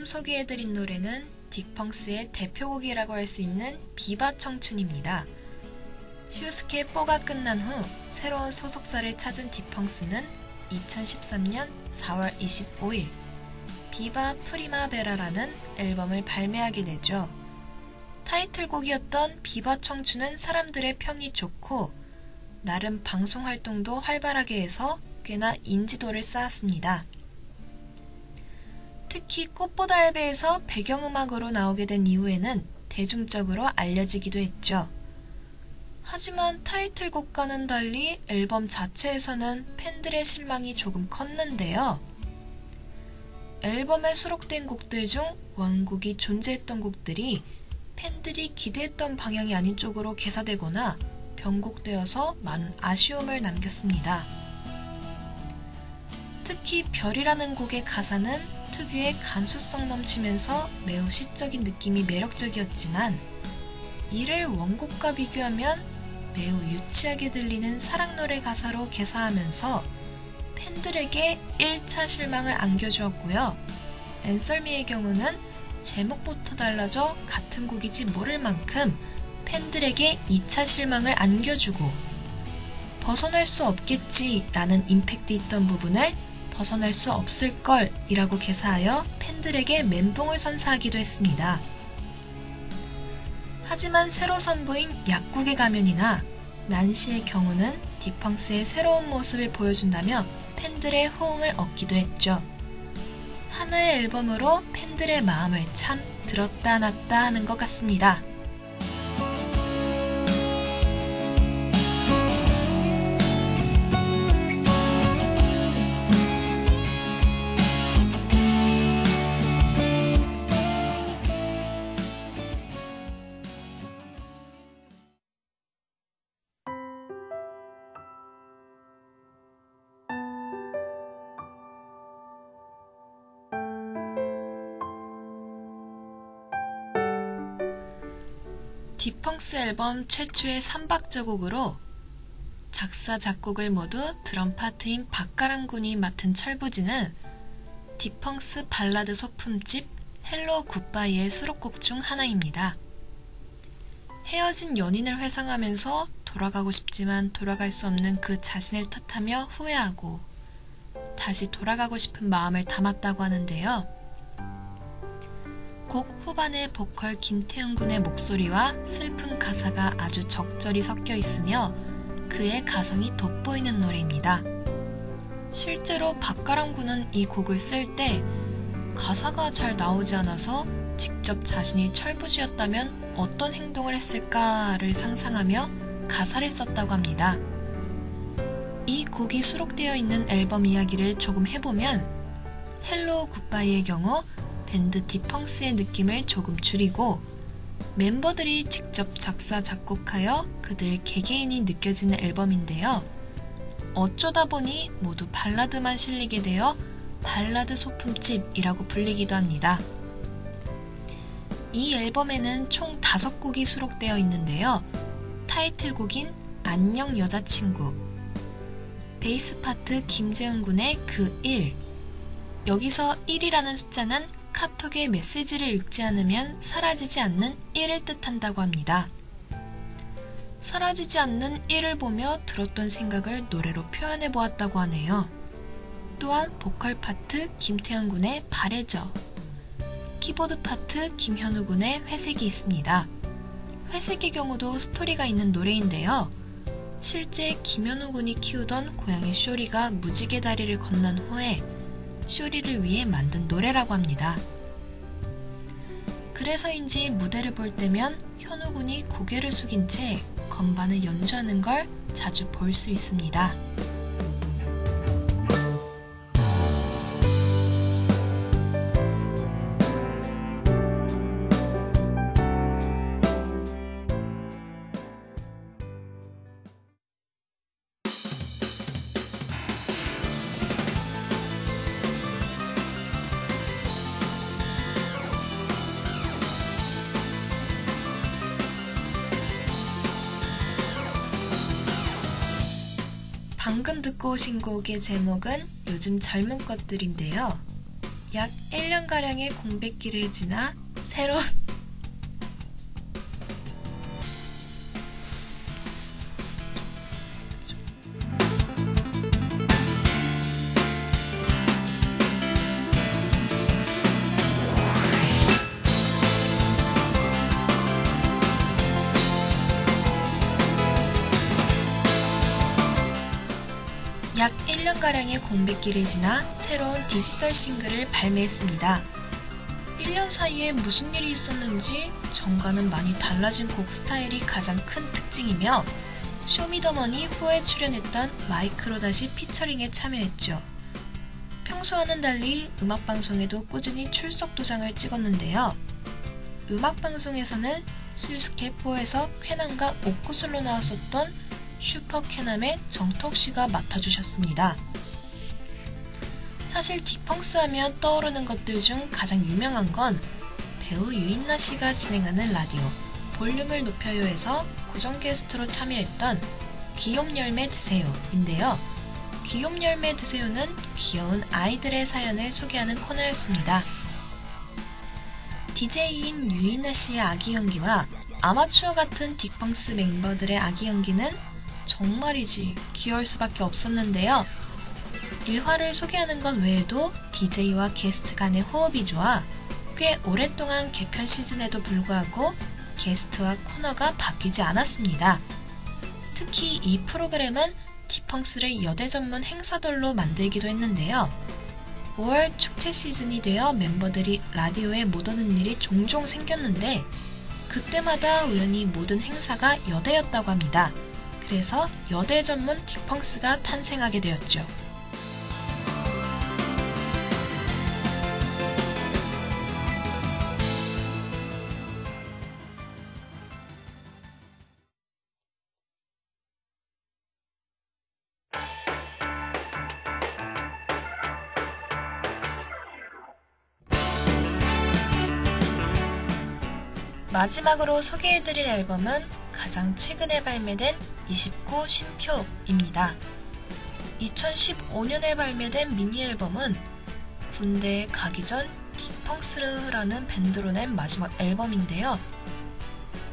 방금 소개해드린 노래는 딕펑스의 대표곡이라고 할 수 있는 비바 청춘입니다. 슈스케 4가 끝난 후 새로운 소속사를 찾은 딕펑스는 2013년 4월 25일 비바 프리마베라라는 앨범을 발매하게 되죠. 타이틀곡이었던 비바 청춘은 사람들의 평이 좋고 나름 방송 활동도 활발하게 해서 꽤나 인지도를 쌓았습니다. 특히 꽃보다 알베에서 배경음악으로 나오게 된 이후에는 대중적으로 알려지기도 했죠. 하지만 타이틀곡과는 달리 앨범 자체에서는 팬들의 실망이 조금 컸는데요. 앨범에 수록된 곡들 중 원곡이 존재했던 곡들이 팬들이 기대했던 방향이 아닌 쪽으로 개사되거나 변곡되어서 많은 아쉬움을 남겼습니다. 특히 별이라는 곡의 가사는 특유의 감수성 넘치면서 매우 시적인 느낌이 매력적이었지만 이를 원곡과 비교하면 매우 유치하게 들리는 사랑 노래 가사로 개사하면서 팬들에게 1차 실망을 안겨주었고요. 앤설미의 경우는 제목부터 달라져 같은 곡이지 모를 만큼 팬들에게 2차 실망을 안겨주고 벗어날 수 없겠지 라는 임팩트 있던 부분을 벗어날 수 없을걸 이라고 개사하여 팬들에게 멘붕을 선사하기도 했습니다. 하지만 새로 선보인 약국의 가면이나 난시의 경우는 딕펑스의 새로운 모습을 보여준다며 팬들의 호응을 얻기도 했죠. 하나의 앨범으로 팬들의 마음을 참 들었다 놨다 하는 것 같습니다. 딕펑스 앨범 최초의 3박자곡으로 작사, 작곡을 모두 드럼 파트인 박가람 군이 맡은 철부지는 딕펑스 발라드 소품집 헬로 굿바이의 수록곡 중 하나입니다. 헤어진 연인을 회상하면서 돌아가고 싶지만 돌아갈 수 없는 그 자신을 탓하며 후회하고 다시 돌아가고 싶은 마음을 담았다고 하는데요. 곡 후반의 보컬 김태형 군의 목소리와 슬픈 가사가 아주 적절히 섞여 있으며 그의 가성이 돋보이는 노래입니다. 실제로 박가람 군은 이 곡을 쓸 때 가사가 잘 나오지 않아서 직접 자신이 철부지였다면 어떤 행동을 했을까를 상상하며 가사를 썼다고 합니다. 이 곡이 수록되어 있는 앨범 이야기를 조금 해보면 헬로 굿바이의 경우 밴드 딕펑스의 느낌을 조금 줄이고 멤버들이 직접 작사, 작곡하여 그들 개개인이 느껴지는 앨범인데요. 어쩌다 보니 모두 발라드만 실리게 되어 발라드 소품집이라고 불리기도 합니다. 이 앨범에는 총 5곡이 수록되어 있는데요. 타이틀곡인 안녕 여자친구, 베이스 파트 김재은 군의 그 1, 여기서 1이라는 숫자는 카톡의 메시지를 읽지 않으면 사라지지 않는 1을 뜻한다고 합니다. 사라지지 않는 1을 보며 들었던 생각을 노래로 표현해 보았다고 하네요. 또한 보컬 파트 김태형 군의 바래져, 키보드 파트 김현우 군의 회색이 있습니다. 회색의 경우도 스토리가 있는 노래인데요. 실제 김현우 군이 키우던 고양이 쇼리가 무지개 다리를 건넌 후에 쇼리를 위해 만든 노래라고 합니다. 그래서인지 무대를 볼 때면 현우 군이 고개를 숙인 채 건반을 연주하는 걸 자주 볼 수 있습니다. 방금 듣고 오신 곡의 제목은 요즘 젊은 것들인데요. 약 1년가량의 공백기를 지나 새로운 약 1년가량의 공백기를 지나 새로운 디지털 싱글을 발매했습니다. 1년 사이에 무슨 일이 있었는지 정과는 많이 달라진 곡 스타일이 가장 큰 특징이며 쇼미더머니 후에 출연했던 마이크로 다시 피처링에 참여했죠. 평소와는 달리 음악방송에도 꾸준히 출석 도장을 찍었는데요. 음악방송에서는 슈스케4에서 쾌남과 옥구슬로 나왔었던 슈퍼 쾌남의 정턱씨가 맡아주셨습니다. 사실 딕펑스 하면 떠오르는 것들 중 가장 유명한 건 배우 유인나씨가 진행하는 라디오 볼륨을 높여요에서 고정 게스트로 참여했던 귀염 열매 드세요 인데요. 귀염 열매 드세요는 귀여운 아이들의 사연을 소개하는 코너였습니다. DJ인 유인나씨의 아기 연기와 아마추어 같은 딕펑스 멤버들의 아기 연기는 정말이지 귀여울 수밖에 없었는데요. 일화를 소개하는 것 외에도 DJ와 게스트 간의 호흡이 좋아 꽤 오랫동안 개편 시즌에도 불구하고 게스트와 코너가 바뀌지 않았습니다. 특히 이 프로그램은 딕펑스를 여대 전문 행사들로 만들기도 했는데요. 5월 축제 시즌이 되어 멤버들이 라디오에 못 오는 일이 종종 생겼는데 그때마다 우연히 모든 행사가 여대였다고 합니다. 그래서 여대 전문 딕펑스가 탄생하게 되었죠. 마지막으로 소개해드릴 앨범은 가장 최근에 발매된 29 심표입니다. 2015년에 발매된 미니 앨범은 군대에 가기 전 딕펑스라는 밴드로 낸 마지막 앨범인데요.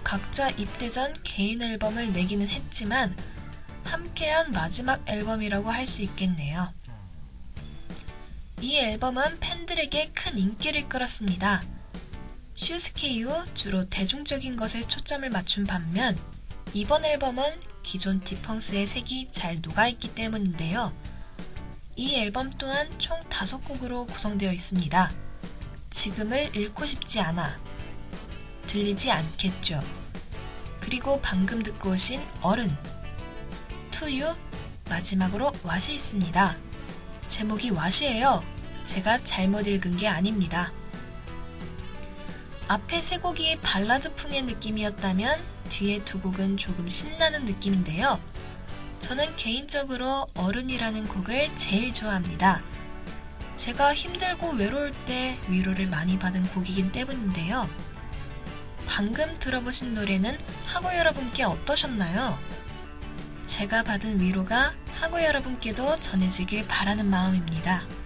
각자 입대 전 개인 앨범을 내기는 했지만 함께한 마지막 앨범이라고 할 수 있겠네요. 이 앨범은 팬들에게 큰 인기를 끌었습니다. 슈스케 이후 주로 대중적인 것에 초점을 맞춘 반면 이번 앨범은 기존 딕펑스의 색이 잘 녹아있기 때문인데요. 이 앨범 또한 총 5곡으로 구성되어 있습니다. 지금을 잃고 싶지 않아, 들리지 않겠죠. 그리고 방금 듣고 오신 어른, 투유, 마지막으로 왓이 있습니다. 제목이 왓이에요. 제가 잘못 읽은 게 아닙니다. 앞에 3곡이 발라드풍의 느낌이었다면 뒤에 2곡은 조금 신나는 느낌인데요. 저는 개인적으로 어른이라는 곡을 제일 좋아합니다. 제가 힘들고 외로울 때 위로를 많이 받은 곡이긴 때문인데요. 방금 들어보신 노래는 하고 여러분께 어떠셨나요? 제가 받은 위로가 하고 여러분께도 전해지길 바라는 마음입니다.